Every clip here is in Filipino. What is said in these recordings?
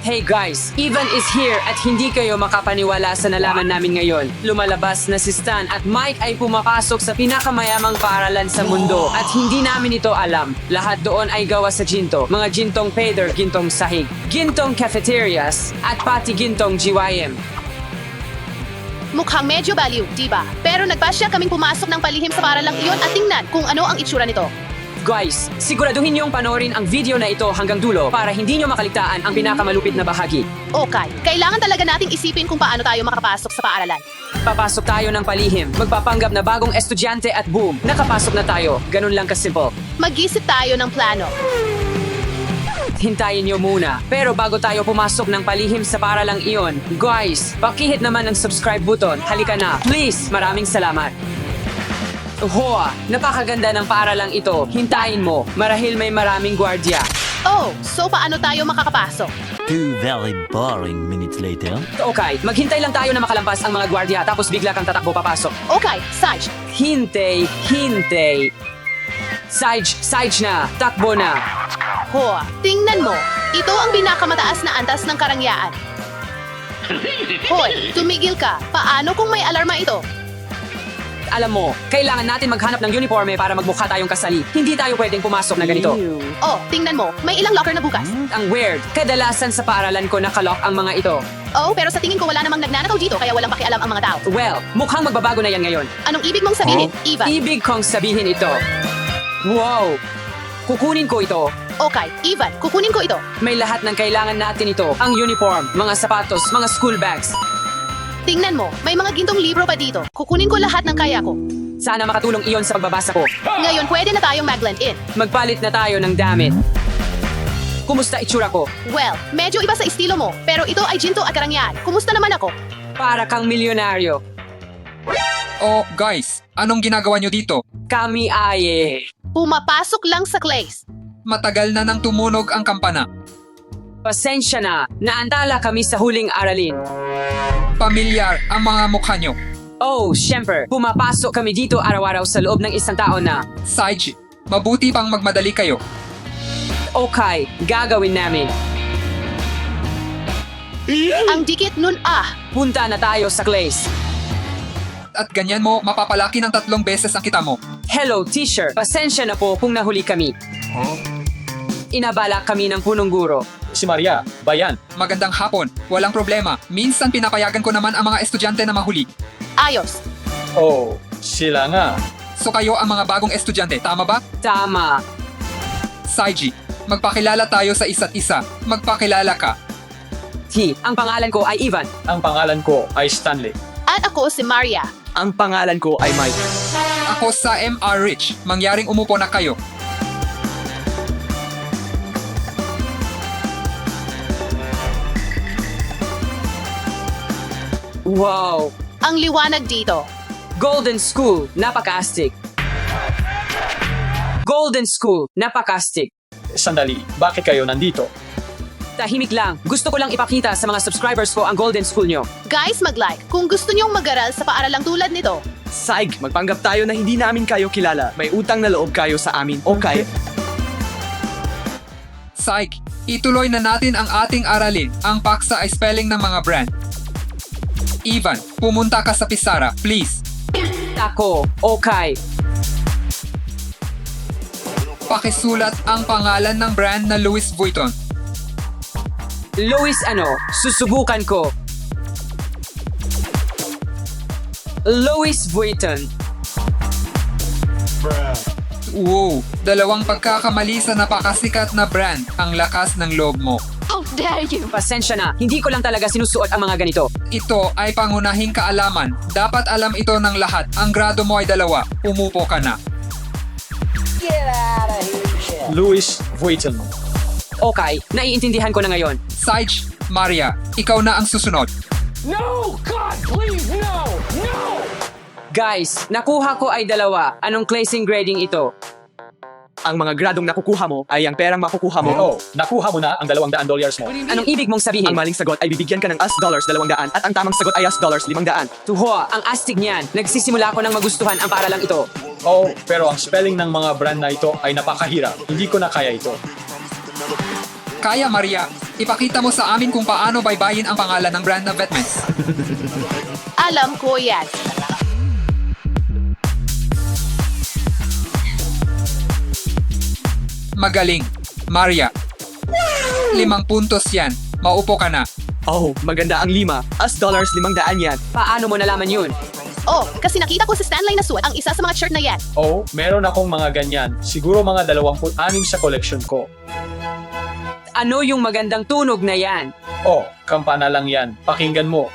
Hey guys, Ivan is here at hindi kayo makapaniwala sa nalaman namin ngayon. Lumalabas na si Stan at Mike ay pumapasok sa pinakamayamang paaralan sa mundo at hindi namin ito alam. Lahat doon ay gawa sa ginto. Mga gintong pader, gintong sahig, gintong cafeterias at pati gintong GYM. Mukhang medyo baliw, diba? Pero nagpasya kaming pumasok ng palihim sa paralang iyon at tingnan kung ano ang itsura nito. Guys, siguraduhin niyong panoorin ang video na ito hanggang dulo para hindi niyo makaligtaan ang pinakamalupit na bahagi. Okay, kailangan talaga nating isipin kung paano tayo makapasok sa paaralan. Papasok tayo ng palihim, magpapanggap na bagong estudyante at boom, nakapasok na tayo. Ganun lang kasimple. Mag-isip tayo ng plano. Hintayin niyo muna. Pero bago tayo pumasok ng palihim sa paralang iyon, guys, pakihit naman ang subscribe button. Halika na. Please, maraming salamat. Hoa, napakaganda ng paaralang ito. Hintayin mo, marahil may maraming gwardiya. Oh, so paano tayo makakapasok? 2 very boring minutes later. Okay, maghintay lang tayo na makalampas ang mga gwardiya tapos bigla kang tatakbo papasok. Okay, Sarge, Hintay. Sage na, takbo na. Hoa, tingnan mo. Ito ang pinakamataas na antas ng karangyaan. Hoy, tumigil ka. Paano kung may alarma ito? Alam mo, kailangan natin maghanap ng uniforme para magmukha tayong kasali. Hindi tayo pwedeng pumasok na ganito. Oh, tingnan mo. May ilang locker na bukas. Ang weird, kadalasan sa paaralan ko nakalock ang mga ito. Oh, pero sa tingin ko wala namang nagnanakaw dito kaya walang pakialam ang mga tao. Well, mukhang magbabago na yan ngayon. Anong ibig mong sabihin, Eva? Ibig kong sabihin ito. Wow! Kukunin ko ito. Okay, Ivan, kukunin ko ito. May lahat ng kailangan natin ito. Ang uniform, mga sapatos, mga school bags. Tingnan mo, may mga gintong libro pa dito. Kukunin ko lahat ng kaya ko. Sana makatulong iyon sa pagbabasa ko. Ngayon pwede na tayong mag-blend in. Magpalit na tayo ng damit. Kumusta itsura ko? Well, medyo iba sa estilo mo, pero ito ay ginto at karangyaan. Kumusta naman ako? Para kang milyonaryo. Oh, guys, anong ginagawa nyo dito? Kami ay... Pumapasok lang sa clays. Matagal na nang tumunog ang kampana. Pasensya na, naantala kami sa huling aralin. Pamilyar ang mga mukha nyo. Oh, syempre, pumapasok kami dito araw-araw sa loob ng isang taon na. Saiji, mabuti pang magmadali kayo. Okay, gagawin namin. Ang dikit nun Punta na tayo sa clays. At ganyan mo, mapapalaki ng 3 beses ang kita mo. Hello, teacher. Pasensya na po kung nahuli kami. Inabala kami ng punong guro. Si Maria, bayan. Magandang hapon, walang problema. Minsan pinapayagan ko naman ang mga estudyante na mahuli. Ayos. Oh, sila nga. So kayo ang mga bagong estudyante, tama ba? Tama. Saiji, magpakilala tayo sa isa't isa. Magpakilala ka. Ang pangalan ko ay Ivan. Ang pangalan ko ay Stanley. At ako si Maria. Ang pangalan ko ay Mike. Ako sa MR Rich. Mangyaring umupo na kayo. Wow! Ang liwanag dito. Golden School, napaka-astig. Golden School, napaka-astig. Sandali, bakit kayo nandito? Tahimik lang. Gusto ko lang ipakita sa mga subscribers ko ang Golden School nyo. Guys, mag-like kung gusto nyong mag-aral sa paaralang tulad nito. Saig, magpanggap tayo na hindi namin kayo kilala. May utang na loob kayo sa amin, okay? Saig, ituloy na natin ang ating aralin. Ang paksa ay spelling ng mga brand. Ivan, pumunta ka sa Pisara, please. Ako, okay. Pakisulat ang pangalan ng brand na Louis Vuitton. Louis susubukan ko. Louis Vuitton. Wow, 2 pagkakamali sa napakasikat na brand. Ang lakas ng loob mo. How dare you! Pasensya na, hindi ko lang talaga sinusuot ang mga ganito. Ito ay pangunahing kaalaman. Dapat alam ito ng lahat. Ang grado mo ay 2. Umupo ka na. Louis Vuitton. Okay, naiintindihan ko na ngayon. Saij, Maria, ikaw na ang susunod. No! God, please, no! No! Guys, nakuha ko ay 2. Anong classing grading ito? Ang mga gradong nakukuha mo ay ang perang makukuha mo. Oh, nakuha mo na ang $200 mo. Anong ibig mong sabihin? Ang maling sagot ay bibigyan ka ng $200 at ang tamang sagot ay $500. Tuho, ang astig niyan. Nagsisimula ko ng magustuhan ang paaralang ito. Oh, pero ang spelling ng mga brand na ito ay napakahirap. Hindi ko na kaya ito. Kaya Maria, ipakita mo sa amin kung paano baybayin ang pangalan ng brand na Vetments. Alam ko yan. Magaling. Maria. 5 puntos yan. Maupo ka na. Oh, maganda ang 5. As dollars 500 yan. Paano mo nalaman yun? Oh, kasi nakita ko sa Stanley na suot ang isa sa mga shirt na yan. Oh, meron akong mga ganyan. Siguro mga 26 sa collection ko. Ano yung magandang tunog na yan? Oh, kampana lang yan. Pakinggan mo.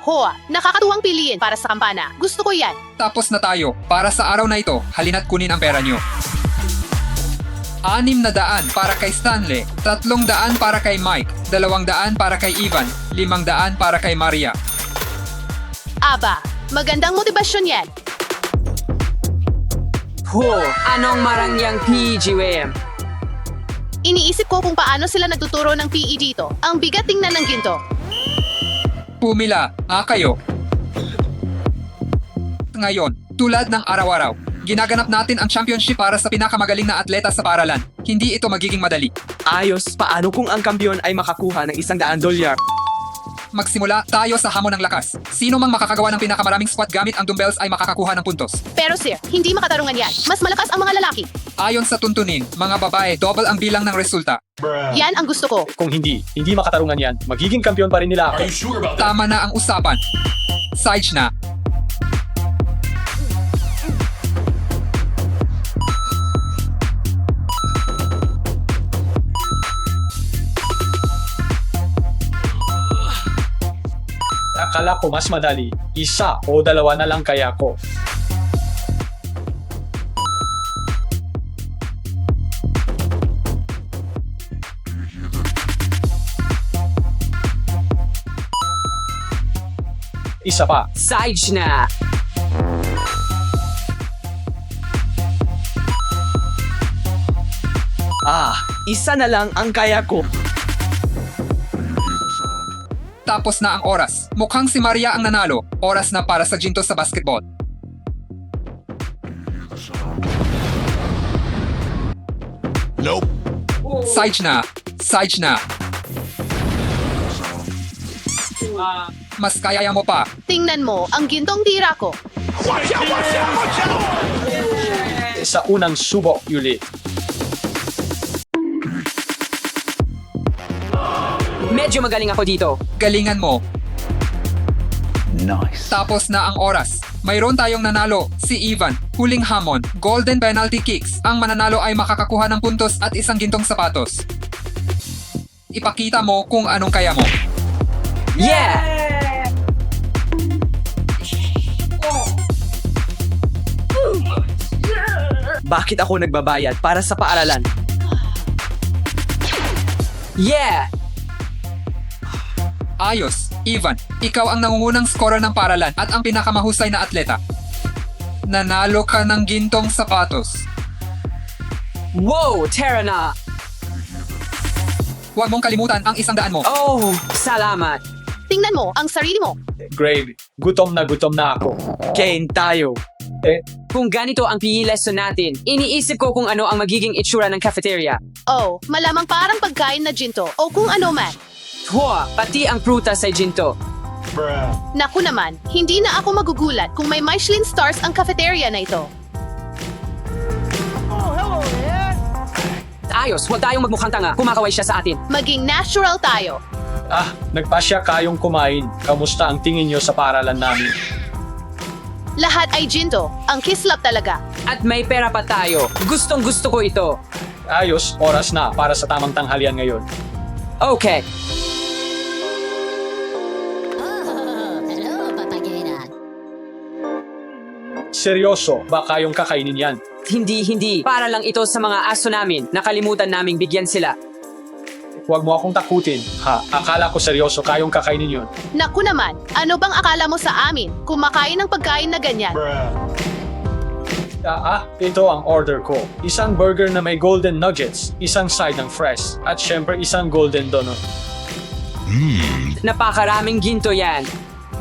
Hoa, nakakatuwang piliin para sa kampana. Gusto ko yan. Tapos na tayo. Para sa araw na ito, halina't kunin ang pera nyo. 600 para kay Stanley, 300 para kay Mike, 200 para kay Ivan, 500 para kay Maria. Aba, magandang motibasyon yan. Anong marangyang PGWM? Iniisip ko kung paano sila nagtuturo ng PE dito. Ang bigat tingnan ng ginto. Pumila, kayo. Ngayon, tulad ng araw-araw, ginaganap natin ang championship para sa pinakamagaling na atleta sa paaralan. Hindi ito magiging madali. Ayos, paano kung ang kampiyon ay makakuha ng $100? Magsimula tayo sa hamon ng lakas. Sino mang makakagawa ng pinakamaraming squat gamit ang dumbbells ay makakakuha ng puntos. Pero sir, hindi makatarungan yan. Mas malakas ang mga lalaki. Ayon sa tuntunin, mga babae, double ang bilang ng resulta. Yan ang gusto ko. Kung hindi makatarungan yan, magiging kampiyon pa rin nila ako. Tama na ang usapan. Side na. Akala ko mas madali. 1 o 2 na lang kaya ko. Isa pa. Side na. Isa na lang ang kaya ko. Tapos na ang oras. Mukhang si Maria ang nanalo. Oras na para sa ginto sa basketball. Nope. Side na. Side na. Mas kaya mo pa. Tingnan mo ang gintong tira ko. Sa unang subok, Yuli. Medyo magaling ako dito. Galingan mo. Nice. Tapos na ang oras. Mayroon tayong nanalo, si Ivan. Huling hamon, golden penalty kicks. Ang mananalo ay makakakuha ng puntos at isang gintong sapatos. Ipakita mo kung anong kaya mo. Yeah! Bakit ako nagbabayad para sa paaralan? Yeah! Ayos, Ivan. Ikaw ang nangungunang scorer ng paralan at ang pinakamahusay na atleta. Nanalo ka ng gintong sapatos. Wow, Tara na! Huwag mong kalimutan ang 100 mo. Oh, salamat. Tingnan mo ang sarili mo. Grave, gutom na ako. Kane tayo. Kung ganito ang PE lesson natin, iniisip ko kung ano ang magiging itsura ng cafeteria. Oh, malamang parang pagkain na ginto o kung ano man. Pati ang prutas ay ginto. Naku naman, hindi na ako magugulat kung may Michelin stars ang cafeteria na ito. Ayos, huwag tayong magmukhang tanga. Kumakaway siya sa atin. Maging natural tayo. Nagpasya kayong kumain. Kamusta ang tingin nyo sa paaralan namin? Lahat ay ginto. Ang kislap talaga. At may pera pa tayo. Gustong gusto ko ito. Ayos, oras na para sa tamang tanghalian ngayon. Okay. Seryoso, ba kayong kakainin yan? Hindi. Para lang ito sa mga aso namin. Nakalimutan naming bigyan sila. Huwag mo akong takutin. Akala ko seryoso kayong kakainin yun. Naku naman, ano bang akala mo sa amin? Kumakain ng pagkain na ganyan. Ito ang order ko. Isang burger na may golden nuggets, isang side ng fresh, at syempre isang golden donut. Napakaraming ginto yan.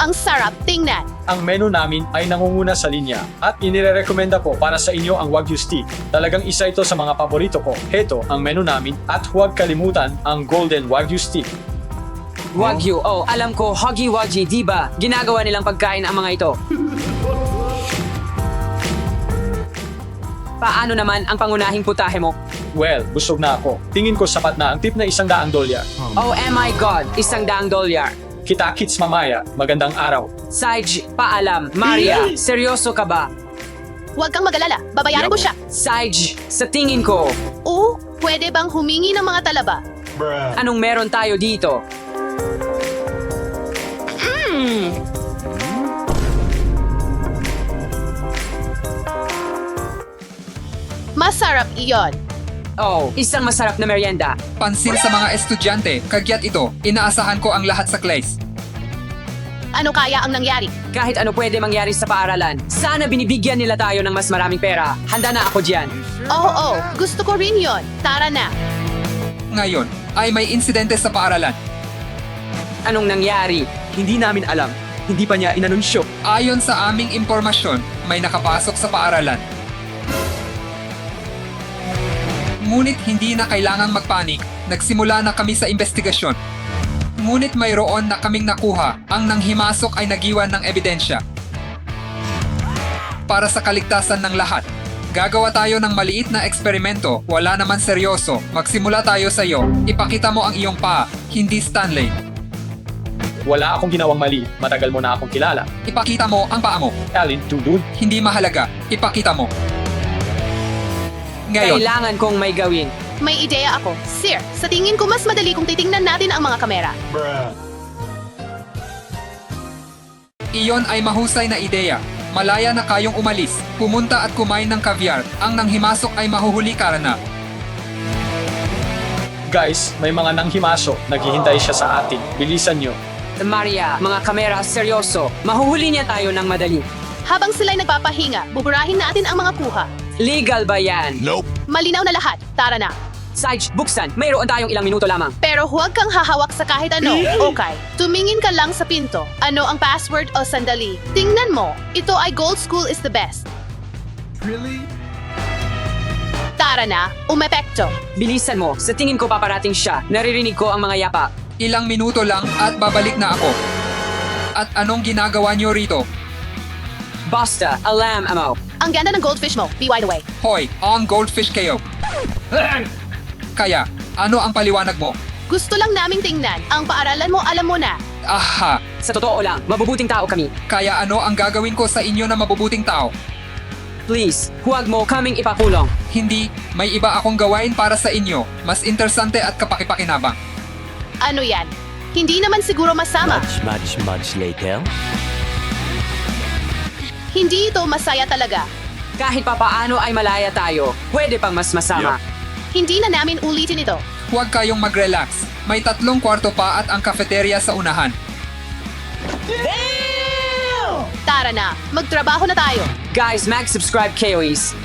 Ang sarap tingnan. Ang menu namin ay nangunguna sa linya at inirerekomenda ko para sa inyo ang Wagyu Steak. Talagang isa ito sa mga paborito ko. Heto ang menu namin at huwag kalimutan ang Golden Wagyu Steak. Wagyu, oh, alam ko, Huggy Wuggy, di ba? Ginagawa nilang pagkain ang mga ito. Paano naman ang pangunahing putahe mo? Well, busog na ako. Tingin ko sapat na ang tip na $100. Oh my God, $100. Kita-kits mamaya. Magandang araw. Saij, paalam. Maria, seryoso ka ba? Huwag kang mag-alala. Babayaran ko siya. Saij, sa tingin ko, Pwede bang humingi ng mga talaba? anong meron tayo dito? Masarap iyon. Oh, isang masarap na merienda. Pansin sa mga estudyante, kagyat ito, inaasahan ko ang lahat sa class. Ano kaya ang nangyari? Kahit ano pwede mangyari sa paaralan. Sana binibigyan nila tayo ng mas maraming pera. Handa na ako diyan. Oo, gusto ko rin yon. Tara na. Ngayon, ay may insidente sa paaralan. Anong nangyari? Hindi namin alam. Hindi pa niya inanunsyo. Ayon sa aming impormasyon, may nakapasok sa paaralan. Ngunit hindi na kailangang magpanik, nagsimula na kami sa investigasyon. Ngunit mayroon na kaming nakuha, ang nanghimasok ay nagiwan ng ebidensya. Para sa kaligtasan ng lahat, gagawa tayo ng maliit na eksperimento, wala naman seryoso. Magsimula tayo sa iyo, ipakita mo ang iyong paa, hindi Stanley. Wala akong ginawang mali. Matagal mo na akong kilala. Ipakita mo ang paa mo, Alin, dude? hindi mahalaga, ipakita mo. Ngayon, Kailangan kong may gawin. May ideya ako. Sir, sa tingin ko mas madali kung titingnan natin ang mga kamera. iyon ay mahusay na ideya. Malaya na kayong umalis, pumunta at kumain ng caviar. Ang nanghimasok ay mahuhuli ka na. Guys, may mga nanghimaso. Naghihintay siya sa atin. Bilisan nyo. Maria, mga kamera, seryoso. Mahuhuli niya tayo ng madali. Habang sila'y nagpapahinga, buburahin natin ang mga kuha. Legal ba yan? Nope. Malinaw na lahat. Tara na. Saij, buksan. Mayroon tayong ilang minuto lamang. Pero huwag kang hahawak sa kahit ano. Okay. Tumingin ka lang sa pinto. Ano ang password o sandali? Tingnan mo. Ito ay Gold School is the best. Really? Tara na. Umepekto. Bilisan mo. Sa tingin ko paparating siya. Naririnig ko ang mga yapa. Ilang minuto lang at babalik na ako. At anong ginagawa niyo rito? Basta, alam mo. Ang ganda ng goldfish mo. Be wide away. Hoy, ang goldfish kayo. Kaya, ano ang paliwanag mo? Gusto lang naming tingnan. Ang paaralan mo, alam mo na. Aha, Sa totoo lang, mabubuting tao kami. kaya ano ang gagawin ko sa inyo na mabubuting tao? Please, huwag mo kaming ipakulong. Hindi, may iba akong gawain para sa inyo. Mas interesante at kapakipakinabang. Ano yan? Hindi naman siguro masama. Much later. Hindi ito masaya talaga. Kahit papaano ay malaya tayo. Pwede pang mas masama. Hindi na namin ulitin ito. Huwag kayong mag-relax. May 3 kwarto pa at ang cafeteria sa unahan. Tara na. Magtrabaho na tayo. Guys, mag-subscribe kayo is.